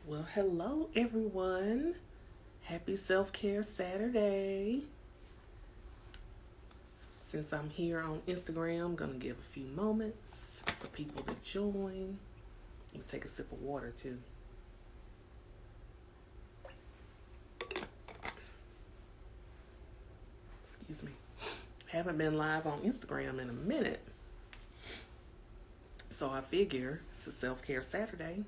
Well, hello everyone. Happy Self-Care Saturday. Since I'm here on Instagram, I'm going to give a few moments for people to join. Let me take a sip of water too. Excuse me. Haven't been live on Instagram in a minute. So I figure it's a Self-Care Saturday.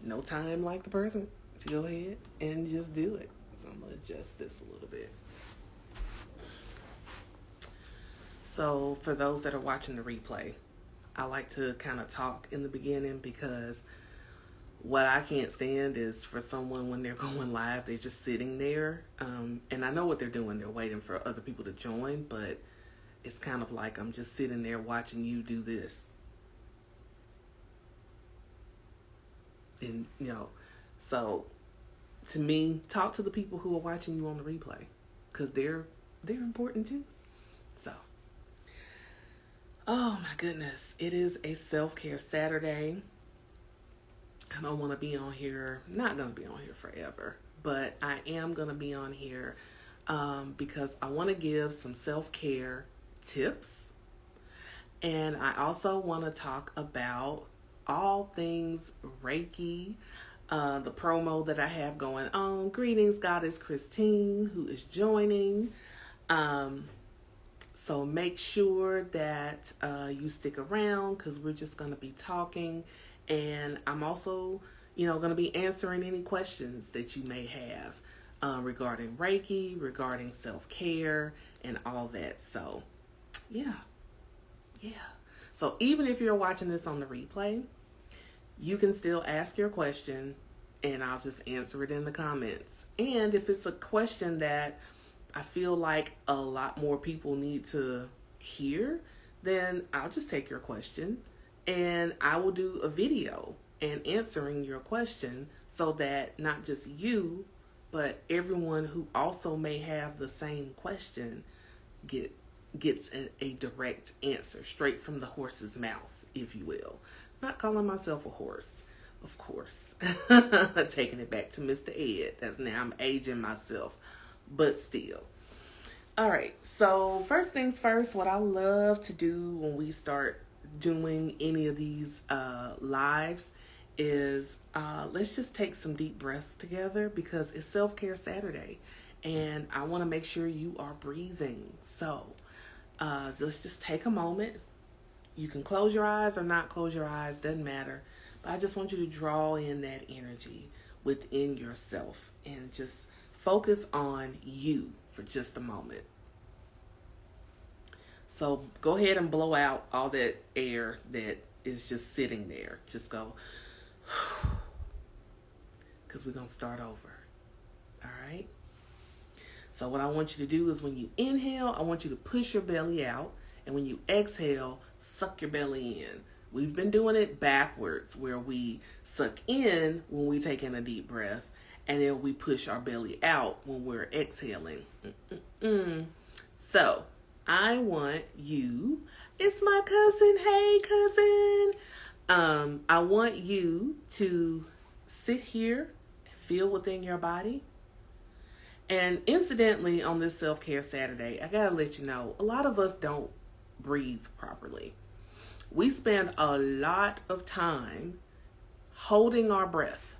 No time like the present to go ahead and just do it. So I'm going to adjust this a little bit. So for those that are watching the replay, I like to kind of talk in the beginning because what I can't stand is for someone when they're going live, they're just sitting there. And I know what they're doing. They're waiting for other people to join, but it's kind of like I'm just sitting there watching you do this. And, so to me, talk to the people who are watching you on the replay because they're important too. So, oh my goodness, it is a self-care Saturday. I don't want to be on here, not going to be on here forever, but I am going to be on here because I want to give some self-care tips. And I also want to talk about all things Reiki, the promo that I have going on. Greetings, Goddess Christine, who is joining. So make sure that you stick around because we're just going to be talking. And I'm also, going to be answering any questions that you may have regarding Reiki, regarding self-care, and all that. So, yeah. So even if you're watching this on the replay, you can still ask your question and I'll just answer it in the comments. And if it's a question that I feel like a lot more people need to hear, then I'll just take your question and I will do a video and answering your question so that not just you, but everyone who also may have the same question gets a direct answer straight from the horse's mouth, if you will. Not calling myself a horse, of course. Taking it back to Mr. Ed. Now I'm aging myself, but still. All right, so first things first, what I love to do when we start doing any of these lives is let's just take some deep breaths together because it's Self-Care Saturday and I want to make sure you are breathing. So let's just take a moment. You can close your eyes or not close your eyes, doesn't matter. But I just want you to draw in that energy within yourself and just focus on you for just a moment. So go ahead and blow out all that air that is just sitting there. Just go, because we're going to start over. All right? So what I want you to do is when you inhale, I want you to push your belly out. And when you exhale, suck your belly in. We've been doing it backwards where we suck in when we take in a deep breath and then we push our belly out when we're exhaling. So I want you, it's my cousin, hey cousin. I want you to sit here, feel within your body. And incidentally, on this Self-Care Saturday, I gotta let you know, a lot of us don't breathe properly. We spend a lot of time holding our breath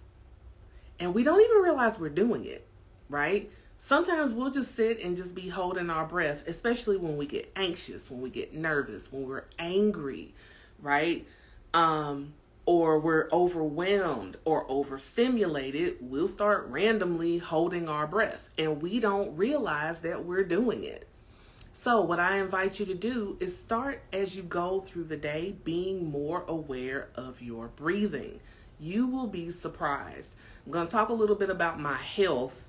and we don't even realize we're doing it, right? Sometimes we'll just sit and just be holding our breath, especially when we get anxious, when we get nervous, when we're angry, right? Or we're overwhelmed or overstimulated, we'll start randomly holding our breath and we don't realize that we're doing it. So what I invite you to do is start as you go through the day being more aware of your breathing. You will be surprised. I'm going to talk a little bit about my health,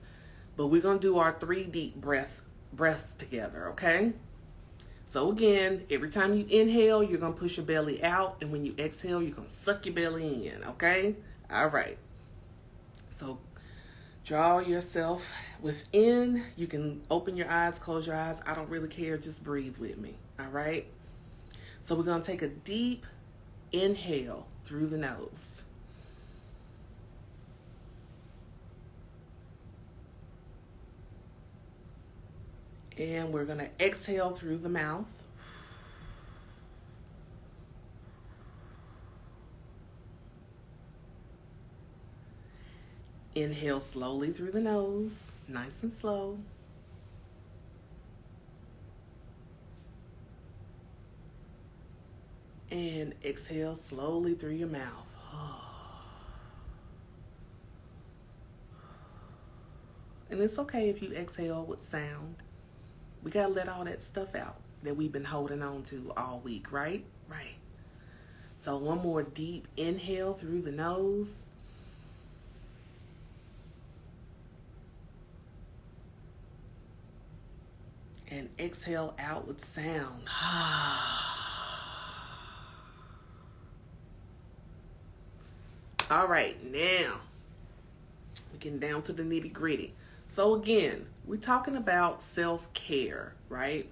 but we're going to do our 3 deep breaths together, okay? So again, every time you inhale, you're going to push your belly out, and when you exhale, you're going to suck your belly in, okay? All right. So draw yourself within. You can open your eyes, close your eyes. I don't really care. Just breathe with me. All right. So we're going to take a deep inhale through the nose. And we're going to exhale through the mouth. Inhale slowly through the nose, nice and slow. And exhale slowly through your mouth. And it's okay if you exhale with sound. We got to let all that stuff out that we've been holding on to all week, right? Right. So one more deep inhale through the nose. And exhale out with sound. All right, now we're getting down to the nitty gritty. So again, we're talking about self-care, right?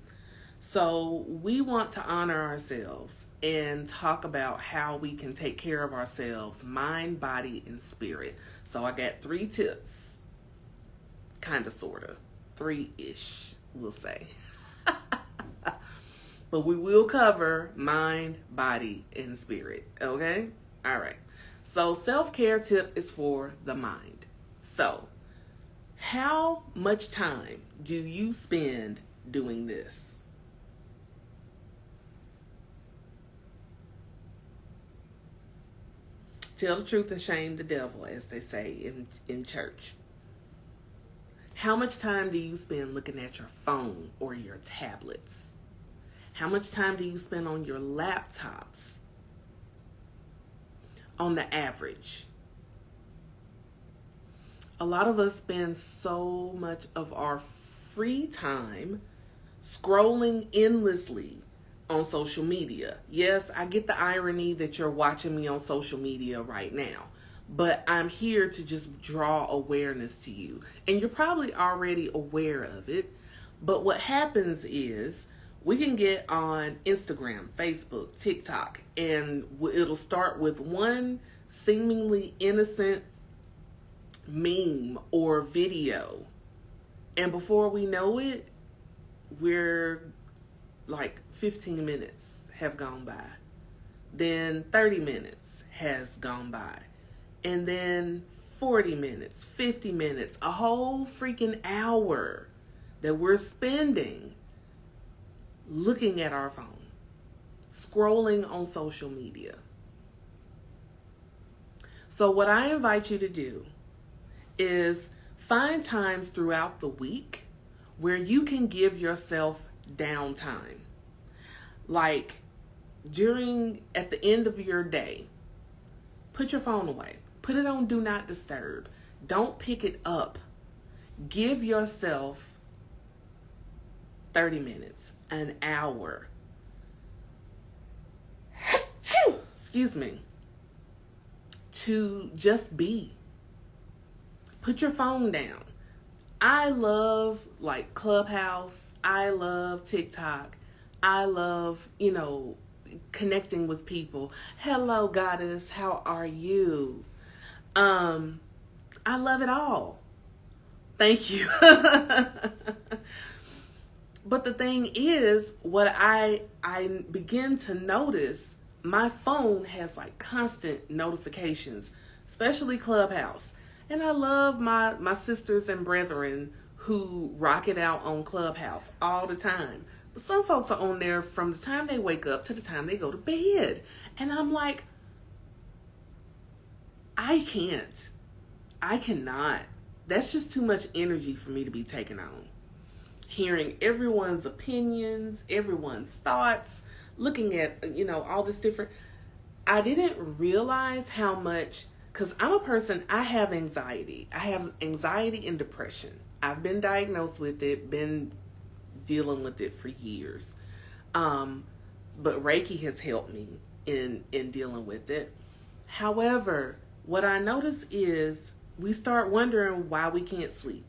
So we want to honor ourselves and talk about how we can take care of ourselves, mind, body, and spirit. So I got 3 tips, kind of, sort of, 3-ish, we'll say. But we will cover mind, body, and spirit, okay? All right. So self-care tip is for the mind. So how much time do you spend doing this? Tell the truth and shame the devil, as they say in church. How much time do you spend looking at your phone or your tablets? How much time do you spend on your laptops on the average? A lot of us spend so much of our free time scrolling endlessly on social media. Yes, I get the irony that you're watching me on social media right now, but I'm here to just draw awareness to you. And you're probably already aware of it. But what happens is we can get on Instagram, Facebook, TikTok, and it'll start with one seemingly innocent meme or video. And before we know it, we're like 15 minutes have gone by. Then 30 minutes has gone by. And then 40 minutes, 50 minutes, a whole freaking hour that we're spending looking at our phone, scrolling on social media. So what I invite you to do is find times throughout the week where you can give yourself downtime. Like at the end of your day, put your phone away. Put it on Do Not Disturb. Don't pick it up. Give yourself 30 minutes, an hour. Excuse me. To just be. Put your phone down. I love like Clubhouse. I love TikTok. I love, connecting with people. Hello, goddess. How are you? I love it all. Thank you. But the thing is, what I begin to notice, my phone has like constant notifications, especially Clubhouse. And I love my sisters and brethren who rock it out on Clubhouse all the time. But some folks are on there from the time they wake up to the time they go to bed. And I'm like, I cannot. That's just too much energy for me to be taking on. Hearing everyone's opinions, everyone's thoughts, looking at, all this different. I didn't realize how much, because I'm a person, I have anxiety. I have anxiety and depression. I've been diagnosed with it, been dealing with it for years. But Reiki has helped me in dealing with it. However, what I notice is we start wondering why we can't sleep.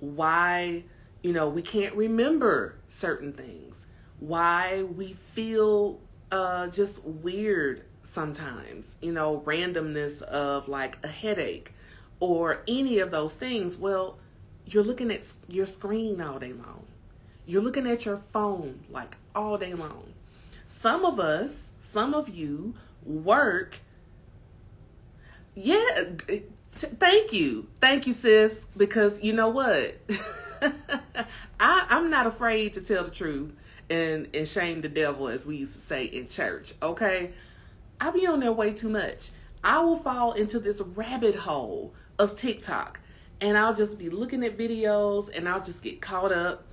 Why, we can't remember certain things. Why we feel just weird sometimes. Randomness of like a headache or any of those things. Well, you're looking at your screen all day long. You're looking at your phone like all day long. Some of you work. Yeah, thank you. Thank you, sis. Because you know what? I'm not afraid to tell the truth and shame the devil, as we used to say in church, okay? I be on there way too much. I will fall into this rabbit hole of TikTok, and I'll just be looking at videos, and I'll just get caught up,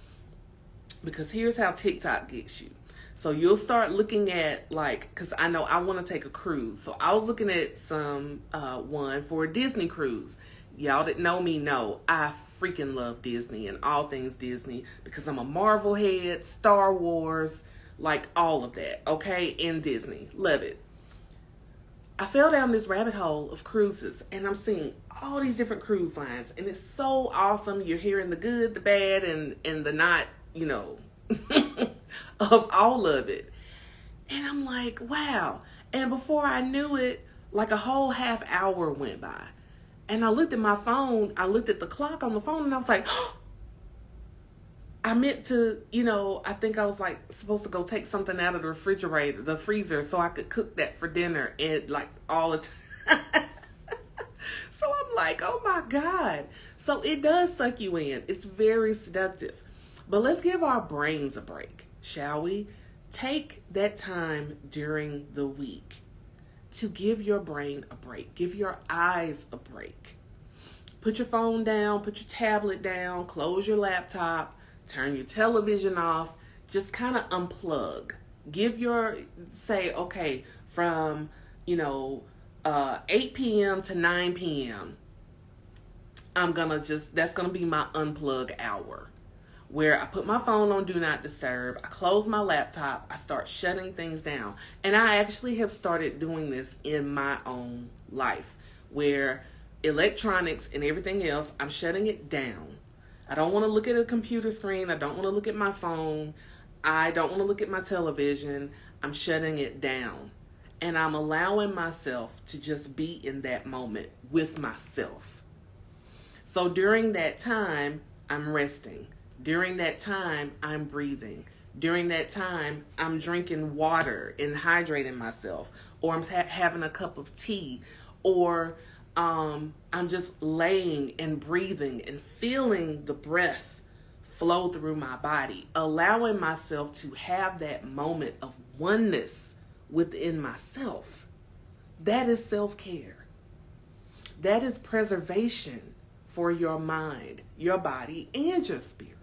because here's how TikTok gets you. So you'll start looking at, like, because I know I want to take a cruise. So I was looking at some one for a Disney cruise. Y'all that know me know I freaking love Disney and all things Disney, because I'm a Marvel head, Star Wars, like all of that, okay, in Disney. Love it. I fell down this rabbit hole of cruises, and I'm seeing all these different cruise lines, and it's so awesome. You're hearing the good, the bad, and the not, you know, of all of it. And I'm like, wow. And before I knew it, like a whole half hour went by. And I looked at my phone, I looked at the clock on the phone, and I was like, oh, I meant to, you know, I think I was like supposed to go take something out of the refrigerator, the freezer, so I could cook that for dinner, and like all the time. So I'm like, oh my God. So it does suck you in. It's very seductive. But let's give our brains a break, shall we? Take that time during the week to give your brain a break. Give your eyes a break. Put your phone down, put your tablet down, close your laptop, turn your television off, just kind of unplug. Say, okay, from, 8 p.m. to 9 p.m., that's going to be my unplug hour, where I put my phone on Do Not Disturb, I close my laptop, I start shutting things down. And I actually have started doing this in my own life, where electronics and everything else, I'm shutting it down. I don't want to look at a computer screen. I don't want to look at my phone. I don't want to look at my television. I'm shutting it down. And I'm allowing myself to just be in that moment with myself. So during that time, I'm resting. During that time, I'm breathing. During that time, I'm drinking water and hydrating myself. Or I'm having a cup of tea. Or I'm just laying and breathing and feeling the breath flow through my body. Allowing myself to have that moment of oneness within myself. That is self-care. That is preservation for your mind, your body, and your spirit.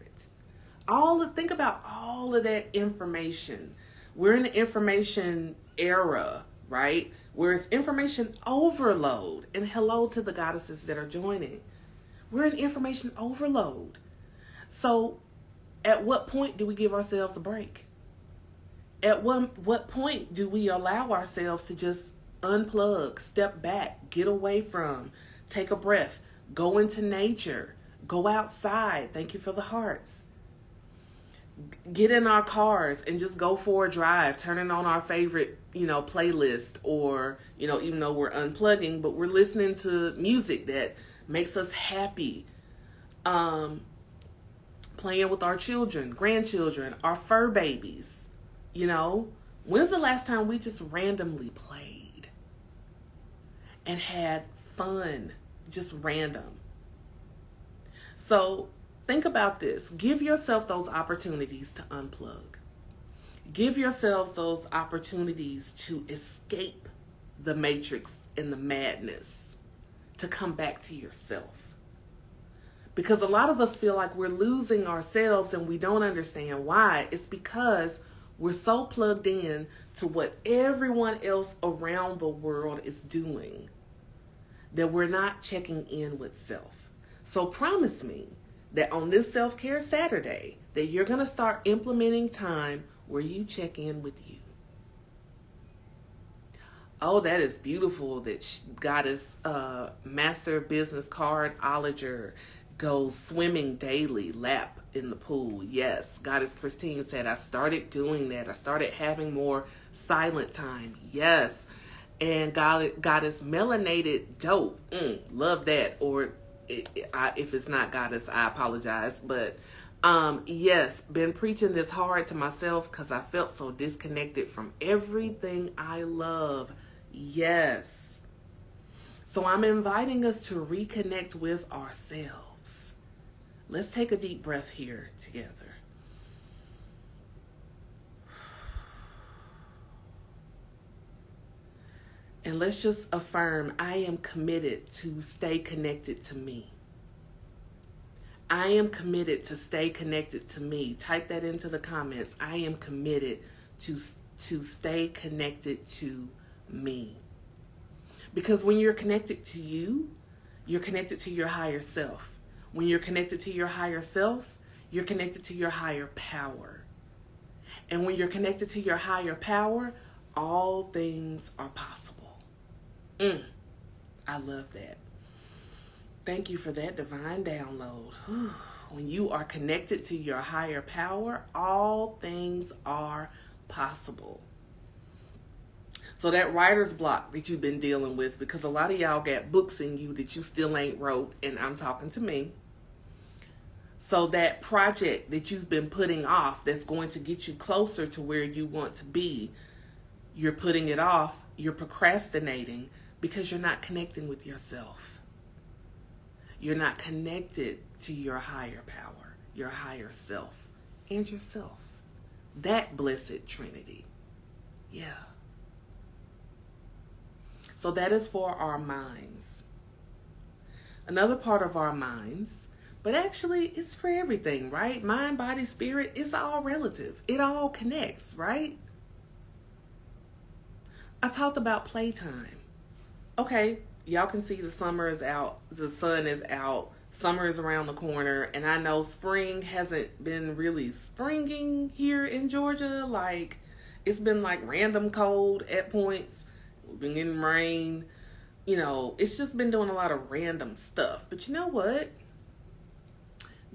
Think about all of that information. We're in the information era, right? Where it's information overload. And hello to the goddesses that are joining. We're in information overload. So at what point do we give ourselves a break? At what point do we allow ourselves to just unplug, step back, get away from, take a breath, go into nature, go outside? Thank you for the hearts. Get in our cars and just go for a drive, turning on our favorite, playlist, or, even though we're unplugging, but we're listening to music that makes us happy. Playing with our children, grandchildren, our fur babies, When's the last time we just randomly played and had fun, just random? So think about this. Give yourself those opportunities to unplug. Give yourselves those opportunities to escape the matrix and the madness, to come back to yourself. Because a lot of us feel like we're losing ourselves and we don't understand why. It's because we're so plugged in to what everyone else around the world is doing that we're not checking in with self. So promise me that on this Self-Care Saturday, that you're going to start implementing time where you check in with you. Oh, that is beautiful that Goddess Master Business Cardologer goes swimming daily, lap in the pool. Yes, Goddess Christine said, I started doing that. I started having more silent time. Yes. And Goddess Melanated Dope. Love that. Or if it's not Goddess, I apologize. But Yes, been preaching this hard to myself because I felt so disconnected from everything I love. Yes. So I'm inviting us to reconnect with ourselves. Let's take a deep breath here together. And let's just affirm, I am committed to stay connected to me. I am committed to stay connected to me. Type that into the comments. I am committed to stay connected to me. Because when you're connected to you, you're connected to your higher self. When you're connected to your higher self, you're connected to your higher power. And when you're connected to your higher power, all things are possible. I love that. Thank you for that divine download. When you are connected to your higher power, all things are possible. So that writer's block that you've been dealing with, because a lot of y'all got books in you that you still ain't wrote, and I'm talking to me. So that project that you've been putting off that's going to get you closer to where you want to be, you're putting it off, you're procrastinating because you're not connecting with yourself. You're not connected to your higher power, your higher self, and yourself. That blessed Trinity. Yeah. So that is for our minds. Another part of our minds, but actually it's for everything, right? Mind, body, spirit, it's all relative. It all connects, right? I talked about playtime. Okay, y'all can see the summer is out, the sun is out, summer is around the corner, and I know spring hasn't been really springing here in Georgia. Like, it's been like random cold at points. We've been getting rain. You know, it's just been doing a lot of random stuff. But you know what?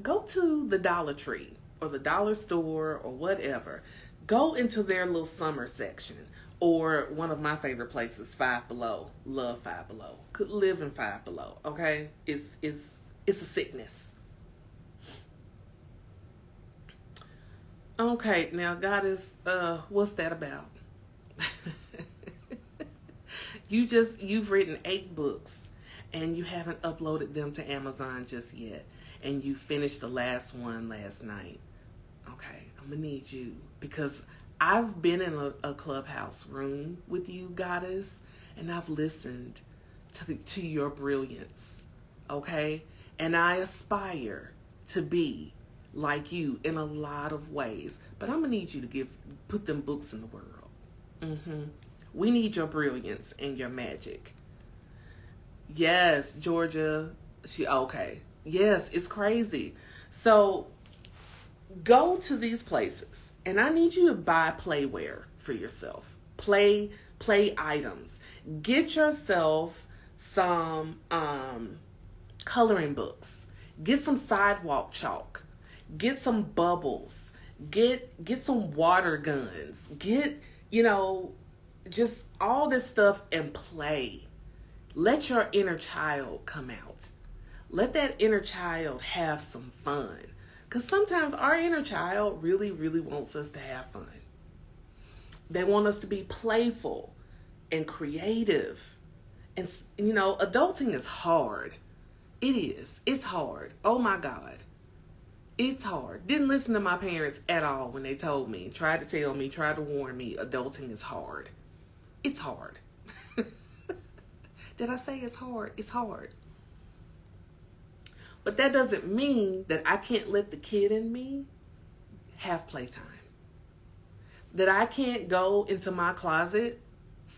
Go to the Dollar Tree or the dollar store or whatever. Go into their little summer section. Or one of my favorite places, Five Below. Love Five Below. Could live in Five Below, okay? It's a sickness. Okay, now Goddess, what's that about? You've written 8 books and you haven't uploaded them to Amazon just yet. And you finished the last one last night. Okay, I'm gonna need you because I've been in a clubhouse room with you, Goddess, and I've listened to your brilliance, okay? And I aspire to be like you in a lot of ways. But I'm going to need you to put them books in the world. We need your brilliance and your magic. Yes, Georgia. Okay. Yes, it's crazy. So go to these places. And I need you to buy playware for yourself. Play items. Get yourself some coloring books. Get some sidewalk chalk. Get some bubbles. Get some water guns. Get, just all this stuff and play. Let your inner child come out. Let that inner child have some fun. Because sometimes our inner child really, really wants us to have fun. They want us to be playful and creative. And, adulting is hard. It is. It's hard. Oh, my God. It's hard. Didn't listen to my parents at all when they told me, tried to tell me, tried to warn me, adulting is hard. It's hard. Did I say it's hard? It's hard. But that doesn't mean that I can't let the kid in me have playtime. That I can't go into my closet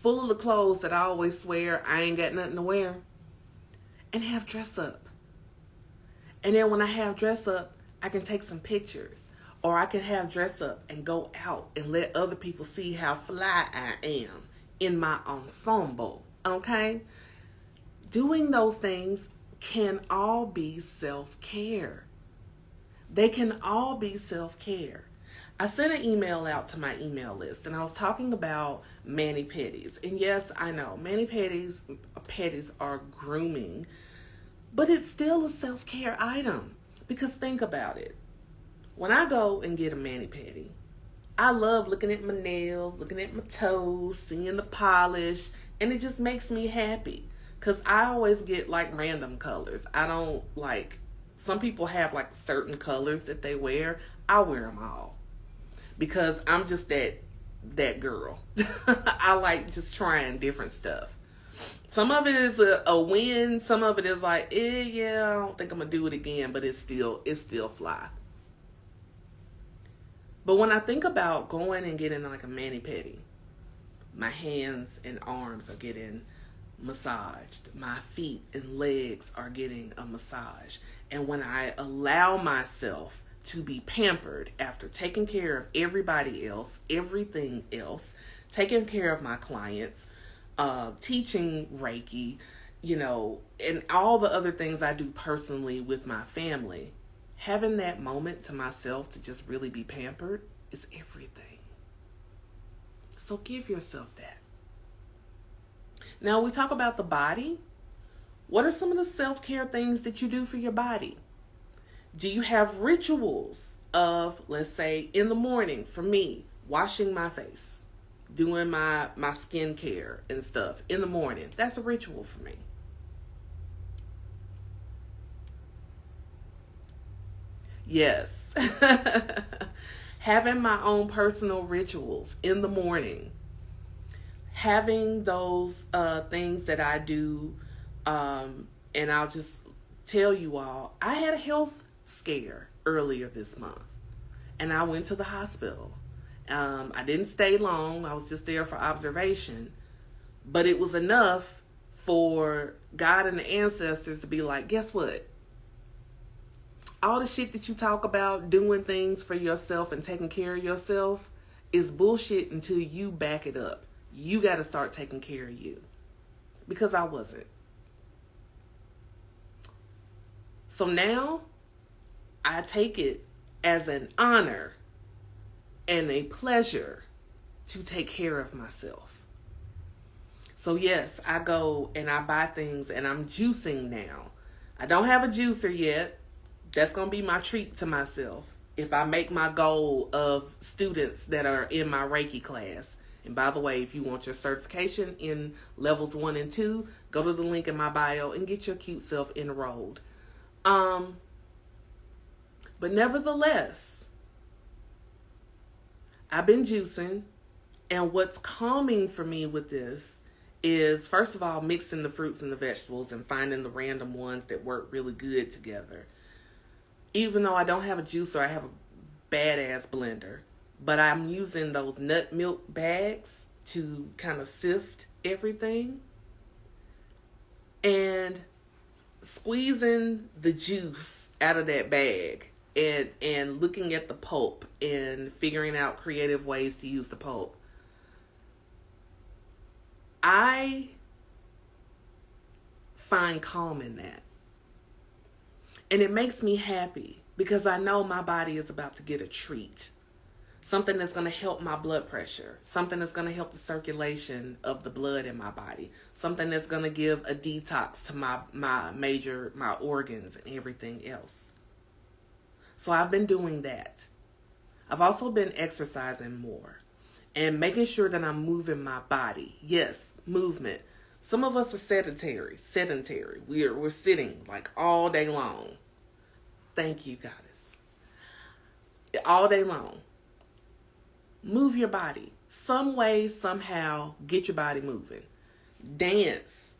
full of the clothes that I always swear I ain't got nothing to wear and have dress up. And then when I have dress up, I can take some pictures. Or I can have dress up and go out and let other people see how fly I am in my ensemble. Okay? Doing those things can all be self-care. They can all be self-care. I sent an email out to my email list and I was talking about mani-pedis. And yes, I know mani-pedis are grooming, but it's still a self-care item because think about it. When I go and get a mani-pedi, I love looking at my nails, looking at my toes, seeing the polish, and it just makes me happy. Because I always get like random colors. I don't like, some people have like certain colors that they wear. I wear them all. Because I'm just that girl. I like just trying different stuff. Some of it is a win. Some of it is like, yeah, I don't think I'm gonna do it again, but it's still fly. But when I think about going and getting like a mani-pedi, my hands and arms are getting massaged. My feet and legs are getting a massage. And when I allow myself to be pampered after taking care of everybody else, everything else, taking care of my clients, teaching Reiki, and all the other things I do personally with my family, having that moment to myself to just really be pampered is everything. So give yourself that. Now we talk about the body. What are some of the self-care things that you do for your body? Do you have rituals of, let's say, in the morning, for me, washing my face, doing my skincare and stuff in the morning? That's a ritual for me. Yes. Having my own personal rituals in the morning. Having those things that I do, and I'll just tell you all, I had a health scare earlier this month, and I went to the hospital. I didn't stay long. I was just there for observation, but it was enough for God and the ancestors to be like, guess what? All the shit that you talk about doing things for yourself and taking care of yourself is bullshit until you back it up. You got to start taking care of you, because I wasn't. So now I take it as an honor and a pleasure to take care of myself. So yes, I go and I buy things, and I'm juicing now. I don't have a juicer yet. That's going to be my treat to myself if I make my goal of students that are in my Reiki class. And by the way, if you want your certification in levels 1 and 2, go to the link in my bio and get your cute self enrolled. But nevertheless, I've been juicing, and what's calming for me with this is, first of all, mixing the fruits and the vegetables and finding the random ones that work really good together. Even though I don't have a juicer, I have a badass blender. But I'm using those nut milk bags to kind of sift everything. And squeezing the juice out of that bag and looking at the pulp and figuring out creative ways to use the pulp. I find calm in that. And it makes me happy because I know my body is about to get a treat. Something that's going to help my blood pressure. Something that's going to help the circulation of the blood in my body. Something that's going to give a detox to my organs and everything else. So I've been doing that. I've also been exercising more and making sure that I'm moving my body. Yes, movement. Some of us are sedentary. We're sitting like all day long. Thank you, Goddess. All day long. Move your body. Some way, somehow, get your body moving. Dance.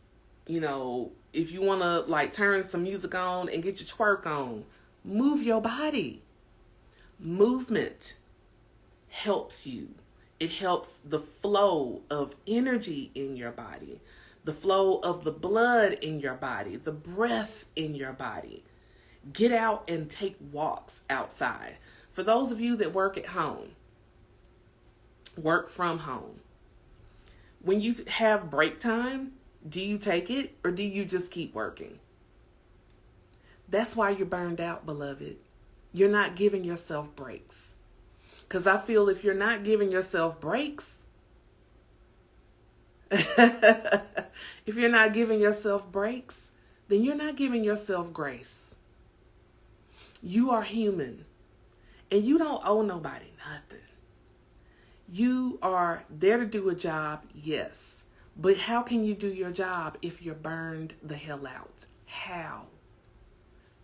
If you want to like turn some music on and get your twerk on, move your body. Movement helps you. It helps the flow of energy in your body, the flow of the blood in your body, the breath in your body. Get out and take walks outside. For those of you that work at home, work from home, when you have break time, do you take it or do you just keep working? That's why you're burned out, beloved. You're not giving yourself breaks. Because I feel if you're not giving yourself breaks, if you're not giving yourself breaks, then you're not giving yourself grace. You are human. And you don't owe nobody nothing. You are there to do a job, yes. But how can you do your job if you're burned the hell out? How?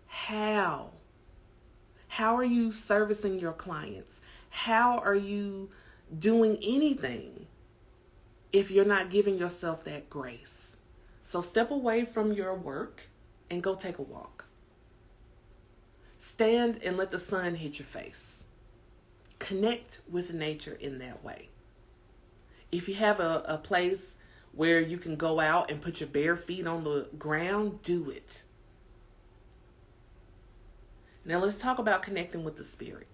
How? How are you servicing your clients? How are you doing anything if you're not giving yourself that grace? So step away from your work and go take a walk. Stand and let the sun hit your face. Connect with nature in that way. If you have a place where you can go out and put your bare feet on the ground, do it. Now let's talk about connecting with the spirit.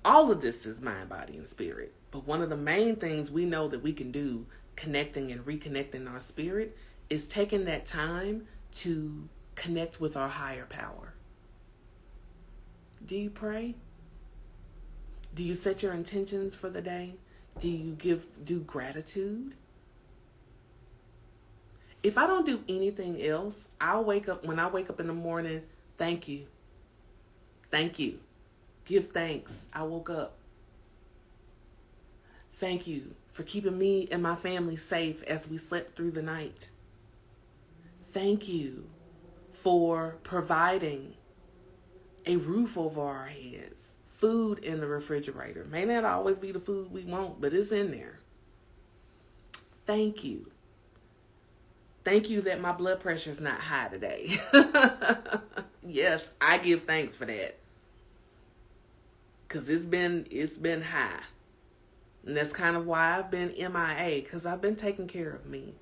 All of this is mind, body, and spirit. But one of the main things we know that we can do, connecting and reconnecting our spirit, is taking that time to connect with our higher power. Do you pray? Do you set your intentions for the day? Do you do gratitude? If I don't do anything else, when I wake up in the morning, thank you. Thank you. Give thanks. I woke up. Thank you for keeping me and my family safe as we slept through the night. Thank you for providing a roof over our heads, food in the refrigerator. May not always be the food we want, but it's in there. Thank you. Thank you that my blood pressure is not high today. Yes, I give thanks for that. Because it's been high. And that's kind of why I've been MIA, because I've been taking care of me.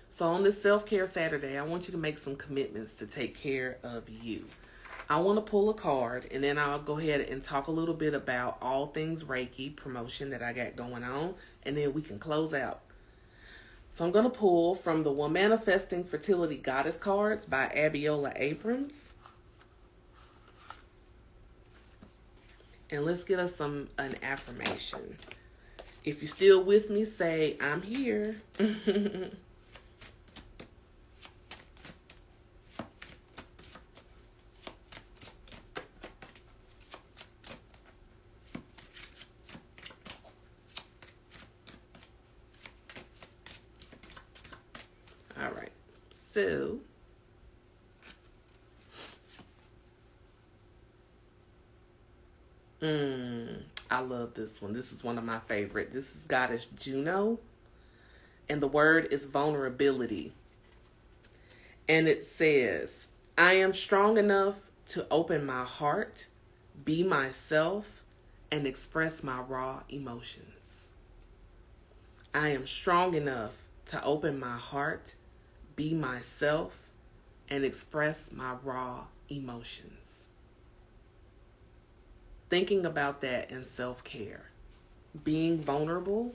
So on this Self-Care Saturday, I want you to make some commitments to take care of you. I want to pull a card, and then I'll go ahead and talk a little bit about all things Reiki promotion that I got going on, and then we can close out. So I'm going to pull from the One Manifesting Fertility Goddess cards by Abiola Abrams. And let's get us an affirmation. If you're still with me, say, I'm here. All right. So, I love this one. This is one of my favorite. This is Goddess Juno, and the word is vulnerability. And it says, I am strong enough to open my heart, be myself, and express my raw emotions. I am strong enough to open my heart, be myself, and express my raw emotions. Thinking about that in self-care, being vulnerable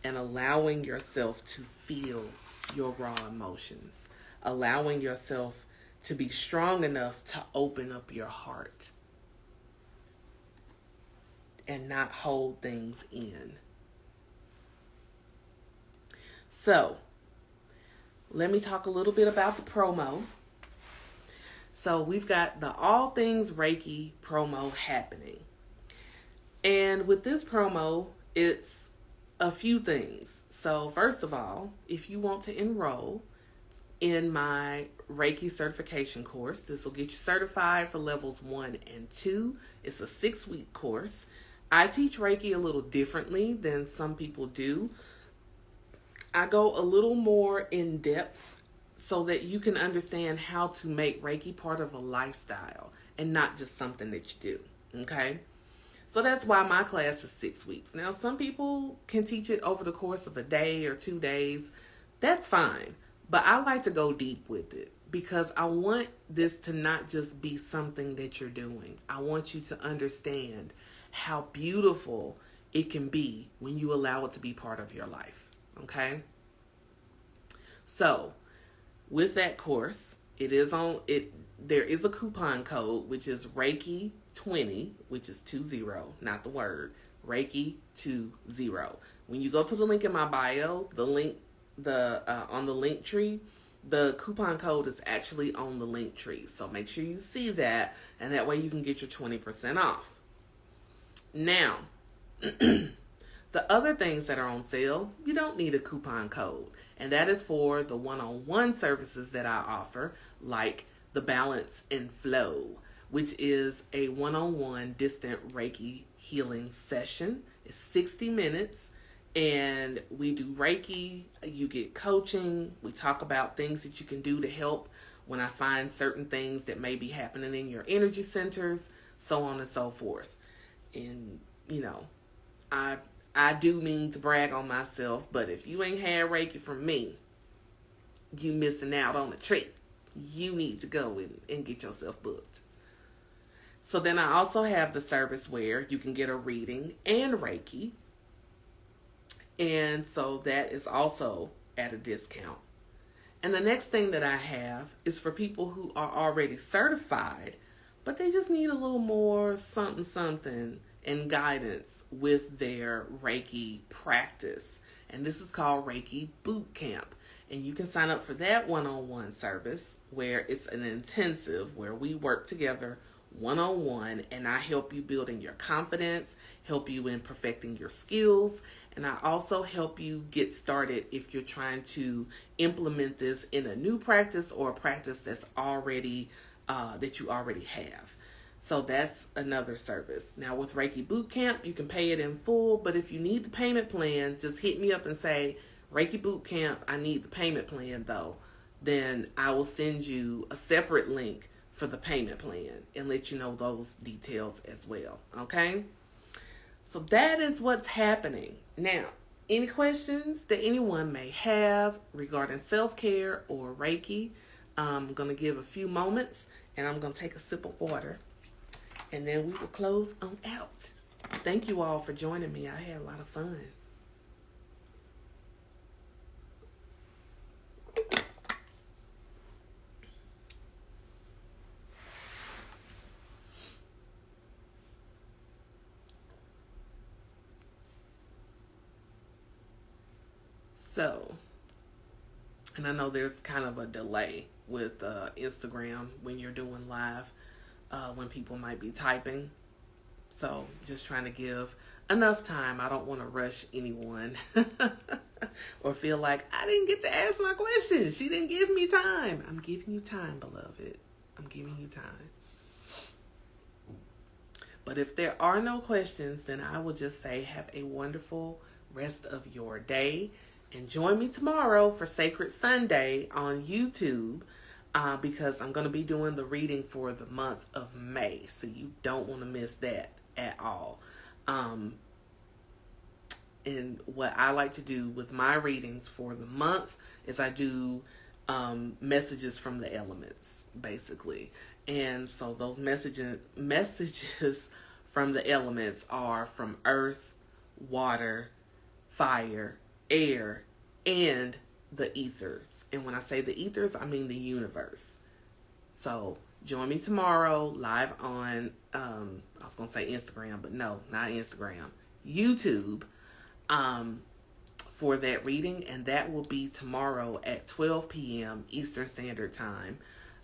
and allowing yourself to feel your raw emotions, allowing yourself to be strong enough to open up your heart and not hold things in. So, let me talk a little bit about the promo. So we've got the All Things Reiki promo happening. And with this promo, it's a few things. So first of all, if you want to enroll in my Reiki certification course, this will get you certified for levels 1 and 2. It's a 6-week course. I teach Reiki a little differently than some people do. I go a little more in depth so that you can understand how to make Reiki part of a lifestyle and not just something that you do. Okay? So that's why my class is 6 weeks. Now, some people can teach it over the course of a day or 2 days. That's fine. But I like to go deep with it because I want this to not just be something that you're doing. I want you to understand how beautiful it can be when you allow it to be part of your life. Okay? So, with that course, there is a coupon code, which is Reiki 20, which is 20, not the word, Reiki 20. When you go to the link in my bio, on the link tree, The coupon code is actually on the link tree. So make sure you see that, and that way you can get your 20% off. Now, the other things that are on sale, you don't need a coupon code. And that is for the one-on-one services that I offer, like the Balance and Flow, which is a one-on-one distant Reiki healing session. It's 60 minutes. And we do Reiki, you get coaching, we talk about things that you can do to help when I find certain things that may be happening in your energy centers, so on and so forth. And, I do mean to brag on myself, but if you ain't had Reiki from me, you missing out on a treat. You need to go and get yourself booked. So then I also have the service where you can get a reading and Reiki. And so that is also at a discount. And the next thing that I have is for people who are already certified, but they just need a little more something and guidance with their Reiki practice. And this is called Reiki Boot Camp. And you can sign up for that one-on-one service where it's an intensive where we work together one-on-one, and I help you building your confidence, help you in perfecting your skills, and I also help you get started if you're trying to implement this in a new practice or a practice that's already that you already have. So that's another service. Now with Reiki Bootcamp, you can pay it in full, but if you need the payment plan, just hit me up and say, Reiki Bootcamp, I need the payment plan though. Then I will send you a separate link for the payment plan and let you know those details as well. Okay? So that is what's happening. Now, any questions that anyone may have regarding self-care or Reiki, I'm going to give a few moments and I'm going to take a sip of water and then we will close on out. Thank you all for joining me. I had a lot of fun. So, and I know there's kind of a delay with Instagram when you're doing live, when people might be typing. So just trying to give enough time. I don't want to rush anyone or feel like I didn't get to ask my question. She didn't give me time. I'm giving you time, beloved. I'm giving you time. But if there are no questions, then I will just say have a wonderful rest of your day. And join me tomorrow for Sacred Sunday on YouTube because I'm going to be doing the reading for the month of May. So you don't want to miss that at all. And what I like to do with my readings for the month is I do messages from the elements, basically. And so those messages from the elements are from earth, water, fire, air, and the ethers. And when I say the ethers, I mean the universe. So join me tomorrow live on, I was going to say Instagram, but no, not Instagram, YouTube, for that reading. And that will be tomorrow at 12 p.m. Eastern Standard Time.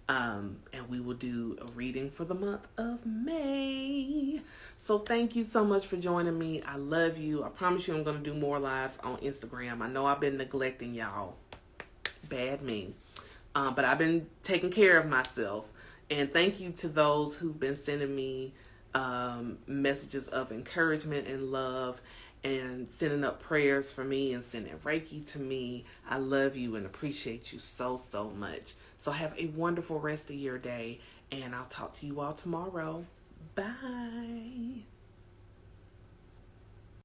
And we will do a reading for the month of May. So thank you so much for joining me. I love you. I promise you I'm going to do more lives on Instagram. I know I've been neglecting y'all. Bad me. But I've been taking care of myself. And thank you to those who've been sending me messages of encouragement and love and sending up prayers for me and sending Reiki to me. I love you and appreciate you so, so much. So have a wonderful rest of your day, and I'll talk to you all tomorrow. Bye.